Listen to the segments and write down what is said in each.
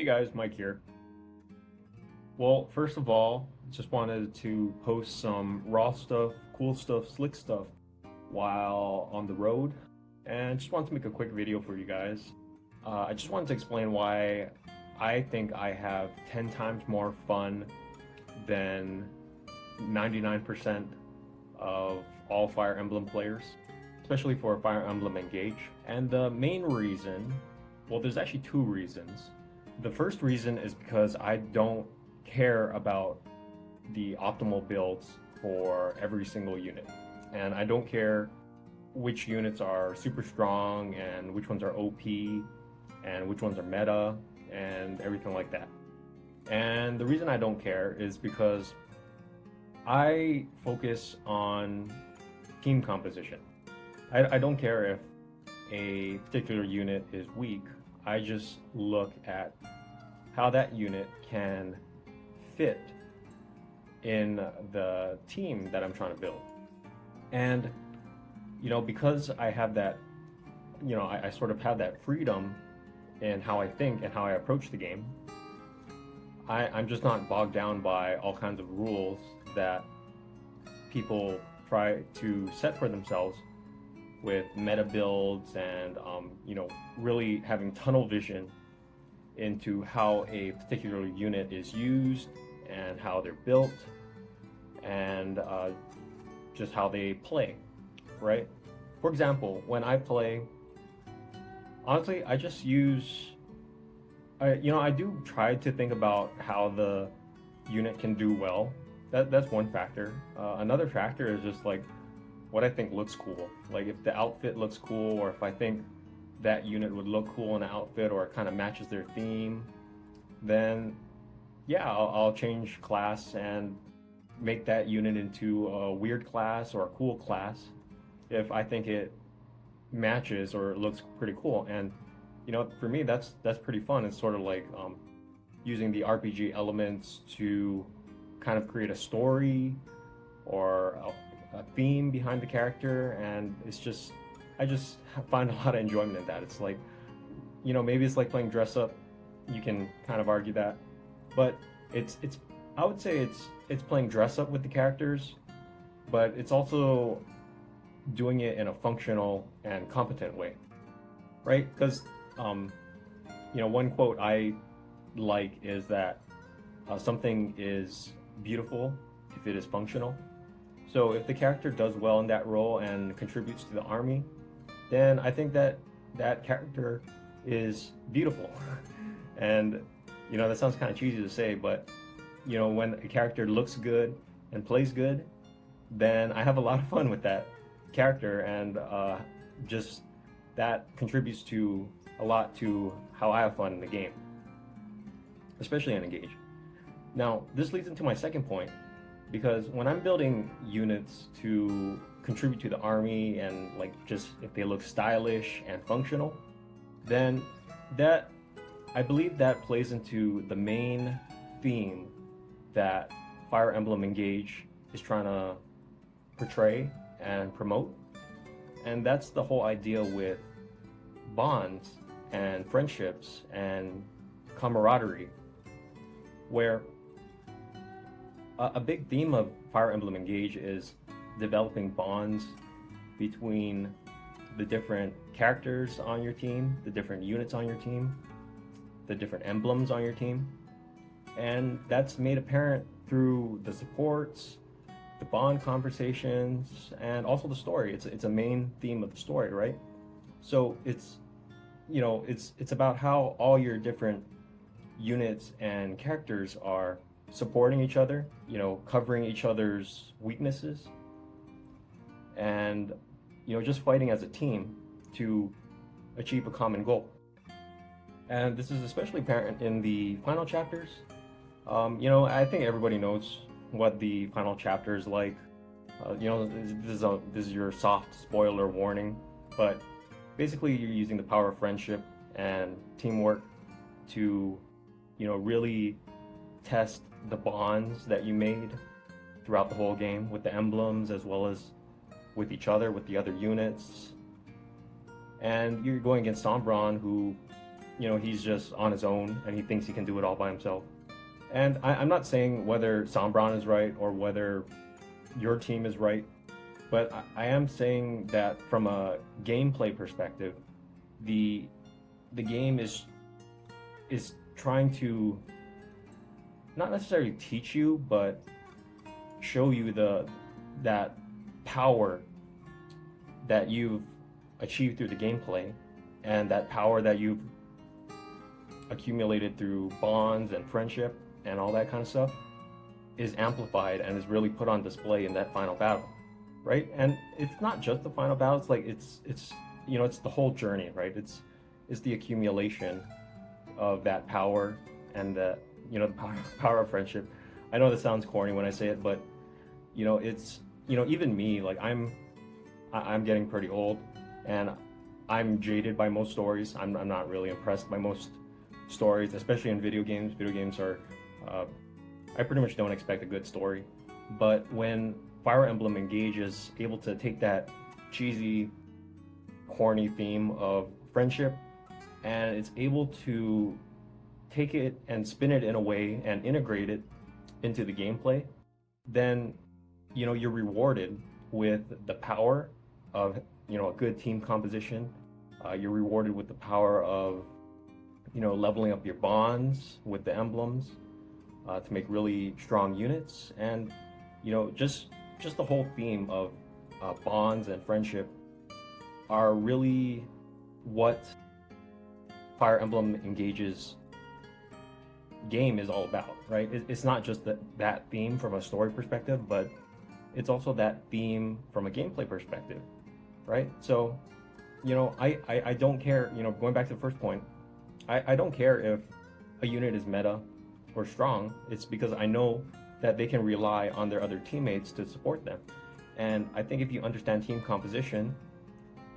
Hey guys, Mike here. Well, first of all, just wanted to post some raw stuff, cool stuff, slick stuff while on the road, and just wanted to make a quick video for you guys. I just wanted to explain why I think I have 10 times more fun than 99% of all Fire Emblem players, especially for Fire Emblem Engage. And the main reason, well, there's actually two reasons. The first reason is because I don't care about the optimal builds for every single unit. And I don't care which units are super strong and which ones are OP and which ones are meta and everything like that. And the reason I don't care is because I focus on team composition. I don't care if a particular unit is weak. I just look at how that unit can fit in the team that I'm trying to build. And, because I have that, I sort of have that freedom in how I think and how I approach the game, I'm just not bogged down by all kinds of rules that people try to set for themselves with meta builds and really having tunnel vision into how a particular unit is used and how they're built and just how they play, right? For example, when I play, honestly, I just use, I do try to think about how the unit can do well. That's one factor. Another factor is just like what I think looks cool. Like if the outfit looks cool, or if I think that unit would look cool in an outfit, or it kind of matches their theme, then yeah, I'll change class and make that unit into a weird class or a cool class if I think it matches or it looks pretty cool. And for me, that's pretty fun. It's sort of like using the RPG elements to kind of create a story or a theme behind the character, and I just find a lot of enjoyment in that. It's like, maybe it's like playing dress up. You can kind of argue that, but it's I would say it's playing dress up with the characters, but it's also doing it in a functional and competent way, right? Because one quote I like is that something is beautiful if it is functional. So if the character does well in that role and contributes to the army, then I think that that character is beautiful. And that sounds kind of cheesy to say, but when a character looks good and plays good, then I have a lot of fun with that character, and just that contributes to a lot to how I have fun in the game, especially in Engage. Now, this leads into my second point, because when I'm building units to contribute to the army and like just if they look stylish and functional, then I believe that plays into the main theme that Fire Emblem Engage is trying to portray and promote. And that's the whole idea with bonds and friendships and camaraderie, where a big theme of Fire Emblem Engage is developing bonds between the different characters on your team, the different units on your team, the different emblems on your team. And that's made apparent through the supports, the bond conversations, and also the story. It's a main theme of the story, right? So it's about how all your different units and characters are supporting each other, covering each other's weaknesses, and just fighting as a team to achieve a common goal. And this is especially apparent in the final chapters. I think everybody knows what the final chapter is like. This is your soft spoiler warning, but basically you're using the power of friendship and teamwork to really test the bonds that you made throughout the whole game with the emblems, as well as with each other, with the other units. And you're going against Sombron, who he's just on his own and he thinks he can do it all by himself. And I'm not saying whether Sombron is right or whether your team is right, but I am saying that from a gameplay perspective, the the game is trying to not necessarily teach you, but show you that power that you've achieved through the gameplay, and that power that you've accumulated through bonds and friendship and all that kind of stuff is amplified and is really put on display in that final battle, right? And it's not just the final battle. It's like it's the whole journey, right? It's the accumulation of that power and the power of friendship. I know this sounds corny when I say it, but it's even me, like I'm getting pretty old, and I'm jaded by most stories. I'm not really impressed by most stories, especially in video games. Video games are I pretty much don't expect a good story. But when Fire Emblem Engage is able to take that cheesy, corny theme of friendship, and it's able to take it and spin it in a way and integrate it into the gameplay, then you're rewarded with the power of a good team composition. You're rewarded with the power of leveling up your bonds with the emblems to make really strong units, and just the whole theme of bonds and friendship are really what Fire Emblem Engage's game is all about, right? It's not just that theme from a story perspective, but it's also that theme from a gameplay perspective, right? So, I don't care, going back to the first point, I don't care if a unit is meta or strong. It's because I know that they can rely on their other teammates to support them. And I think if you understand team composition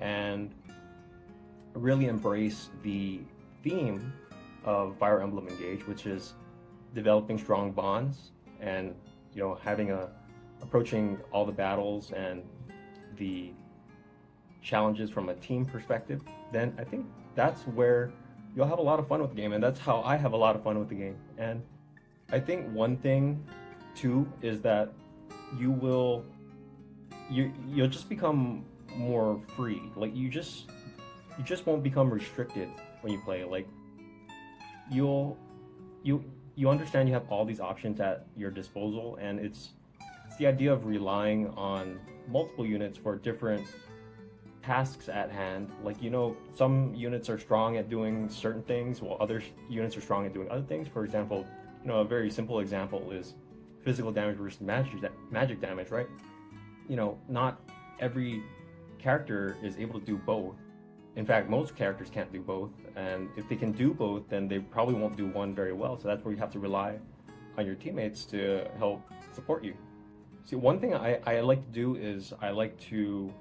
and really embrace the theme of Fire Emblem Engage, which is developing strong bonds and approaching all the battles and the challenges from a team perspective, then I think that's where you'll have a lot of fun with the game, and that's how I have a lot of fun with the game. And I think one thing too is that you'll just become more free. Like you just won't become restricted when you play. Like you understand you have all these options at your disposal, and it's the idea of relying on multiple units for different tasks at hand. Like some units are strong at doing certain things, while other units are strong at doing other things. For example, a very simple example is physical damage versus magic damage, right? Not every character is able to do both. In fact, most characters can't do both, and if they can do both, then they probably won't do one very well. So that's where you have to rely on your teammates to help support you. See, one thing I like to do is I like to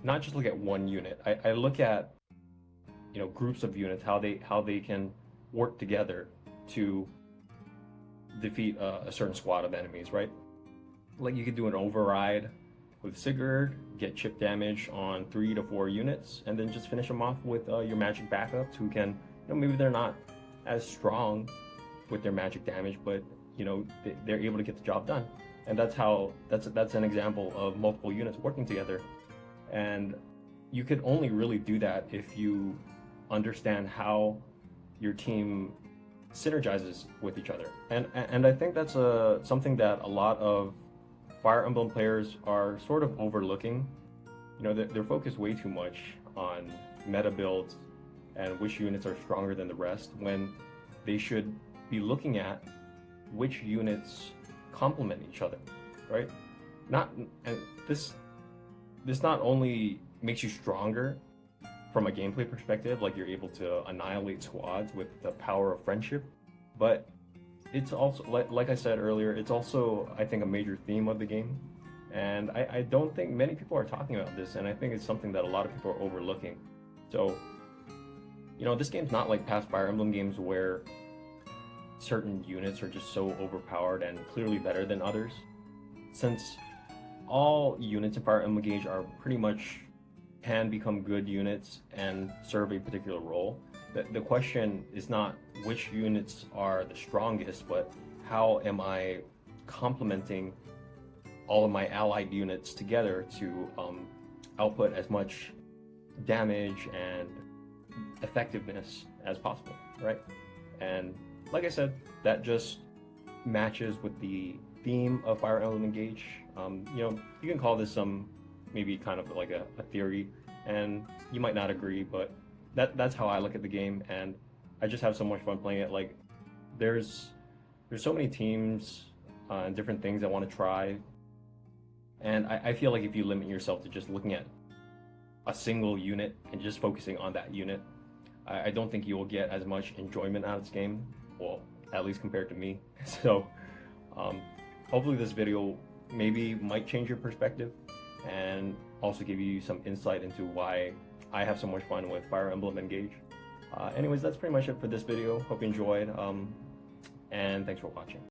not just look at one unit. I look at groups of units, how they can work together to defeat a certain squad of enemies, right? Like you could do an override with Sigurd, get chip damage on 3 to 4 units, and then just finish them off with your magic backups who can, maybe they're not as strong with their magic damage, but they're able to get the job done. And that's an example of multiple units working together. And you could only really do that if you understand how your team synergizes with each other. And I think that's something that a lot of Fire Emblem players are sort of overlooking. They're focused way too much on meta builds and which units are stronger than the rest, when they should be looking at which units complement each other, right? This not only makes you stronger from a gameplay perspective, like you're able to annihilate squads with the power of friendship, but it's also, like I said earlier, it's also, I think, a major theme of the game. And I don't think many people are talking about this, and I think it's something that a lot of people are overlooking. So, this game's not like past Fire Emblem games where certain units are just so overpowered and clearly better than others. Since all units in Fire Emblem Engage are pretty much can become good units and serve a particular role, The question is not which units are the strongest, but how am I complementing all of my allied units together to output as much damage and effectiveness as possible, right? And like I said, that just matches with the theme of Fire Emblem Engage. You can call this some maybe kind of like a theory, and you might not agree, but that's how I look at the game, and I just have so much fun playing it. Like, there's so many teams and different things I want to try, and I feel like if you limit yourself to just looking at a single unit and just focusing on that unit, I don't think you will get as much enjoyment out of this game. Well, at least compared to me. So, um, hopefully this video maybe might change your perspective and also give you some insight into why I have so much fun with Fire Emblem Engage. Anyways, that's pretty much it for this video. Hope you enjoyed, and thanks for watching.